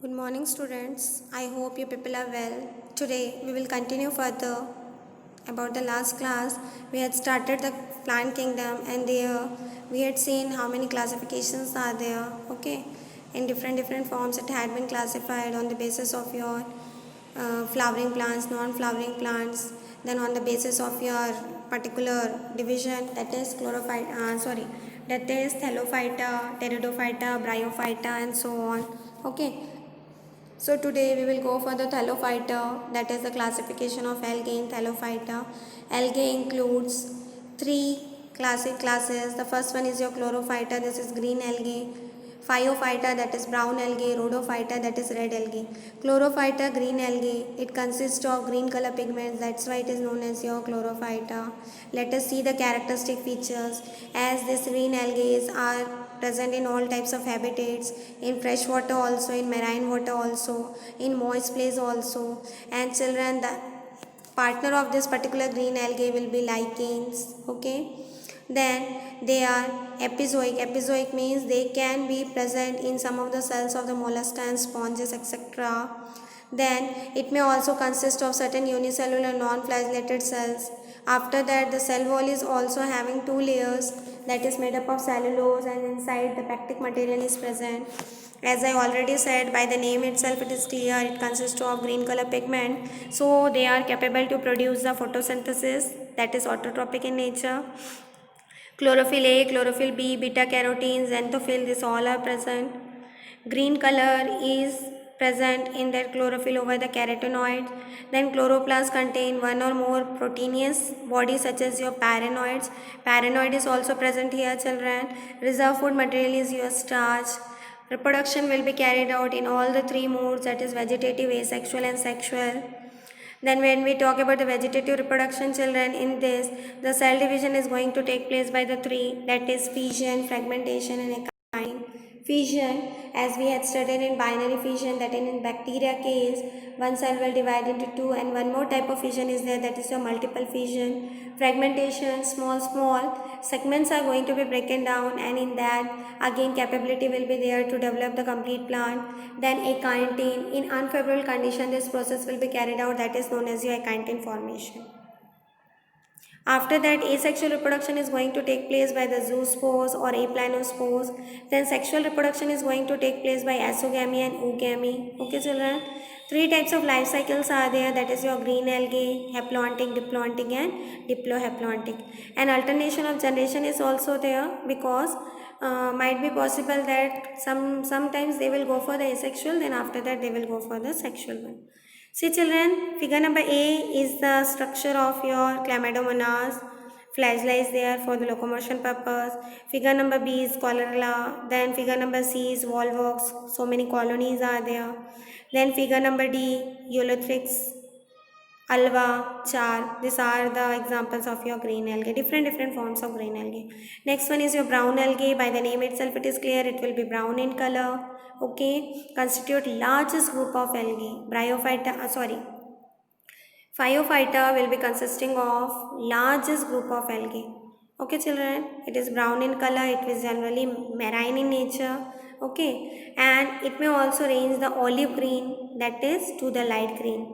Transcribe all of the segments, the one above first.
Good morning, students. I hope you people are well. Today we will continue further about the last class. We had started the plant kingdom, and there we had seen how many classifications are there. Okay, in different forms it had been classified on the basis of your flowering plants, non-flowering plants. Then on the basis of your particular division, that is that is Thallophyta, Pteridophyta, Bryophyta, and so on. Okay, so today we will go for the Thallophyta, that is the classification of algae in Thallophyta. Algae includes three classic classes. The first one is your Chlorophyta, this is green algae. Phaeophyta, that is brown algae. Rhodophyta, that is red algae. Chlorophyta, green algae, it consists of green color pigments, that's why it is known as your Chlorophyta. Let us see the characteristic features. As these green algae are present in all types of habitats, in fresh water also, in marine water also, in moist place also. And children, the partner of this particular green algae will be lichens. Okay, then they are epizoic. Epizoic means they can be present in some of the cells of the mollusca and sponges, etc. Then it may also consist of certain unicellular non-flagellated cells. After that, the cell wall is also having two layers, that is made up of cellulose, and inside the pectic material is present. As I already said, by the name itself it is clear it consists of green color pigment. So they are capable to produce the photosynthesis, that is autotropic in nature. Chlorophyll A, chlorophyll B, beta carotene, xanthophyll, this all are present. Green color is present in their chlorophyll over the carotenoids. Then chloroplasts contain one or more proteinous bodies such as your paranoids. Paranoid is also present here, children. Reserve food material is your starch. Reproduction will be carried out in all the three modes, that is vegetative, asexual, and sexual. Then when we talk about the vegetative reproduction, children, in this the cell division is going to take place by the three, that is fission, fragmentation, and akinine. Fission, as we had studied in binary fission, that in bacteria case one cell will divide into two, and one more type of fission is there, that is your multiple fission. Fragmentation, small segments are going to be broken down, and in that again capability will be there to develop the complete plant. Then akinetine, in unfavorable condition this process will be carried out, that is known as your akinetine formation. After that, asexual reproduction is going to take place by the zoospores or aplanospores. Then sexual reproduction is going to take place by asogamy and oogamy. Okay, children. Three types of life cycles are there, that is your green algae, haplontic, diploontic, and diplohaplontic. And alternation of generation is also there, because might be possible that sometimes they will go for the asexual, then after that they will go for the sexual one. See, children, figure number A is the structure of your chlamydomonas. Flagella is there for the locomotion purpose. Figure number B is chlorella. Then figure number C is volvox. So many colonies are there. Then figure number D, Eulothrix, alva, char. These are the examples of your green algae. Different forms of green algae. Next one is your brown algae. By the name itself, it is clear it will be brown in color. Okay, constitute largest group of algae. Phaeophyta will be consisting of largest group of algae. Okay, children, it is brown in color. It is generally marine in nature. Okay, and it may also range the olive green, that is to the light green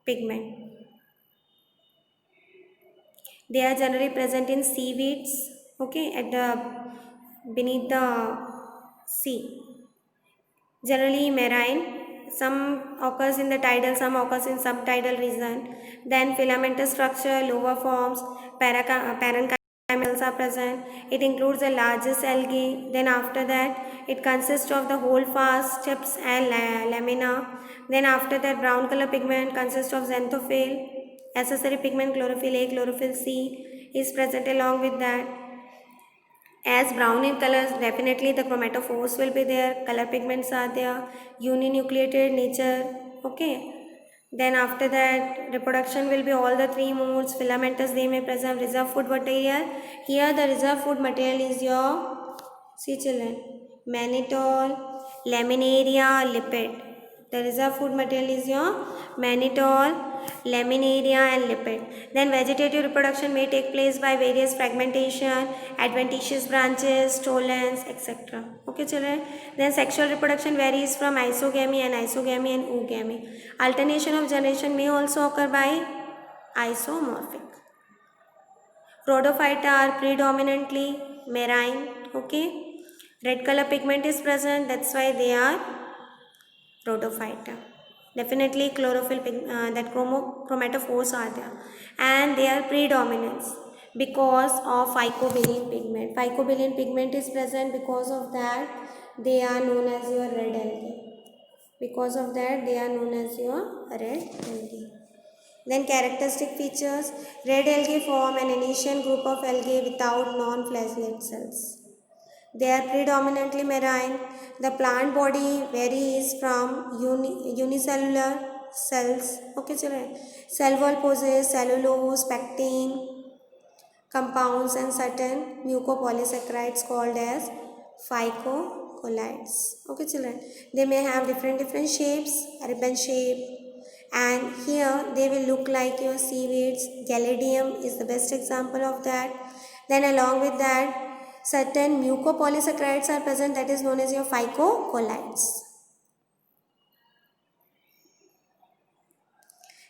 pigment. They are generally present in seaweeds, okay, at the beneath the sea. Generally marine, some occurs in the tidal, some occurs in subtidal region. Then filamentous structure, lower forms, parenchyma are present. It includes the largest algae. Then after that, it consists of the holdfast, steps, and lamina. Then after that, brown color pigment consists of xanthophyll. Accessory pigment chlorophyll A, chlorophyll C is present along with that. As brown in colors, definitely the chromatophores will be there, color pigments are there, uninucleated nature, okay. Then after that, reproduction will be all the three modes. Filamentous, they may present reserve food material. Here the reserve food material is your, see children, mannitol, laminaria, lipid. The reserve food material is your mannitol, laminaria and lipid. Then vegetative reproduction may take place by various fragmentation, adventitious branches, stolons, etc. Okay children. Then sexual reproduction varies from isogamy and oogamy. Alternation of generation may also occur by isomorphic. Rhodophyta are predominantly marine. Okay. Red color pigment is present, that's why they are rhodophyta. Definitely chlorophyll that chromatophores are there, and they are predominance because of phycobilin pigment. Phycobilin pigment is present, because of that they are known as your red algae. Because of that they are known as your red algae. Then characteristic features: red algae form an initial group of algae without non-flagellate cells. They are predominantly marine. The plant body varies from unicellular cells. Okay, children. Cell wall possess cellulose, pectin compounds and certain mucopolysaccharides called as phycocolloids. Okay, children. They may have different shapes, ribbon shape, and here they will look like your seaweeds. Gelidium is the best example of that. Then along with that, certain mucopolysaccharides are present, that is known as your phycocolloids.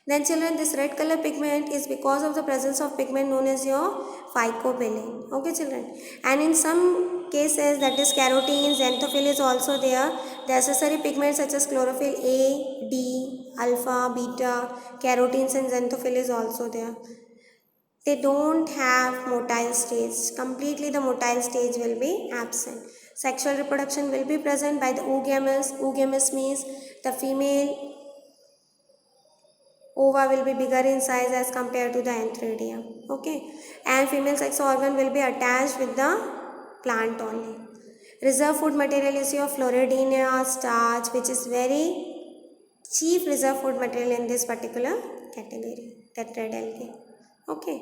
Then children, this red color pigment is because of the presence of pigment known as your phycobilin. Okay children. And in some cases, that is carotene, xanthophyll is also there. The accessory pigments such as chlorophyll A, D, alpha, beta, carotenes and xanthophyll is also there. They don't have motile stage. Completely the motile stage will be absent. Sexual reproduction will be present by the oogamous. Oogamous means the female ova will be bigger in size as compared to the antheridium. Okay. And female sex organ will be attached with the plant only. Reserve food material is your Floridina starch, which is very chief reserve food material in this particular category, that red algae. Okay.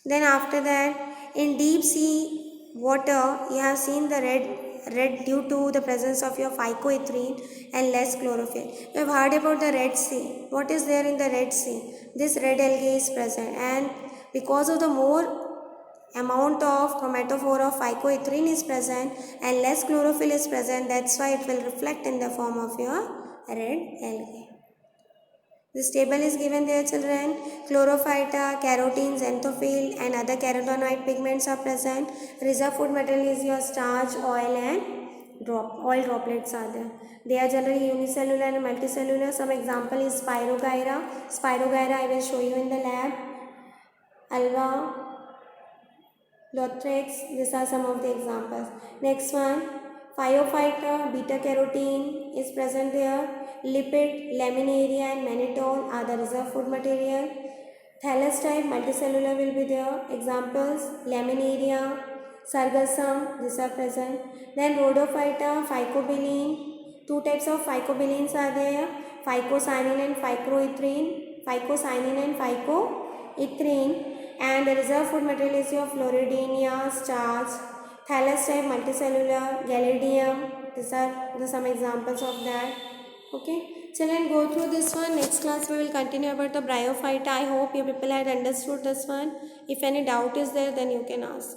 Then after that, in deep sea water, you have seen the red due to the presence of your phycoerythrin and less chlorophyll. You have heard about the Red Sea. What is there in the Red Sea? This red algae is present, and because of the more amount of chromatophore of phycoerythrin is present and less chlorophyll is present, that's why it will reflect in the form of your red algae. This table is given there children. Chlorophyta, carotene, xanthophyll and other carotenoid pigments are present. Reserve food material is your starch, oil and oil droplets are there. They are generally unicellular and multicellular. Some example is Spirogyra. Spirogyra I will show you in the lab. Alga, Lothrex, these are some of the examples. Next one, Phyophyta, beta carotene is present there. Lipid, laminaria and mannitol are the reserve food material. Thallus type multicellular will be there. Examples, laminaria, sargassum, these are present. Then rhodophyta, phycobilin. Two types of phycobilins are there. Phycocyanin and phycoerythrin. Phycocyanin and phycoerythrin. And the reserve food material is your Floridinia, starch, Thallus type multicellular, Gelidium. These are some examples of that. Okay, children, go through this one. Next class we will continue about the bryophyta. I hope you people had understood this one. If any doubt is there, then you can ask.